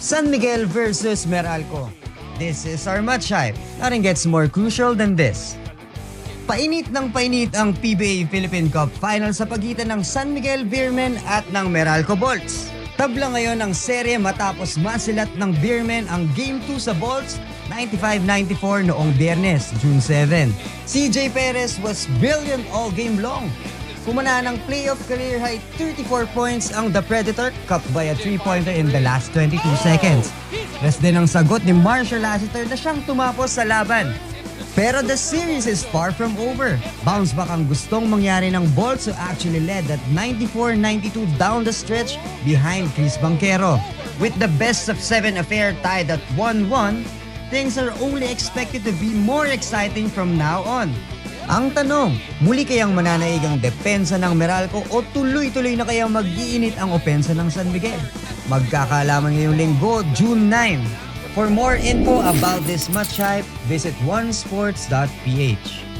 San Miguel versus Meralco. This is our match hype. Nothing gets more crucial than this. Painit ng painit ang PBA Philippine Cup Final sa pagitan ng San Miguel Beermen at ng Meralco Bolts. Tabla ngayon ang serye matapos masilat ng Beermen ang Game 2 sa Bolts 95-94 noong Biyernes, June 7. CJ Perez was brilliant all game long. Pumana ng playoff career high 34 points ang The Predator, capped by a 3-pointer in the last 22 seconds. Rest din ang sagot ni Marshall Lassiter na siyang tumapos sa laban. Pero the series is far from over. Bounce back ang gustong mangyari ng Bolts who actually led at 94-92 down the stretch behind Chris Banquero. With the best of 7 affair tied at 1-1, things are only expected to be more exciting from now on. Ang tanong, muli kayang mananaig ang depensa ng Meralco o tuloy-tuloy na kayang mag-iinit ang opensa ng San Miguel? Magkakaalaman ngayong Linggo, June 9. For more info about this match hype, visit onesports.ph.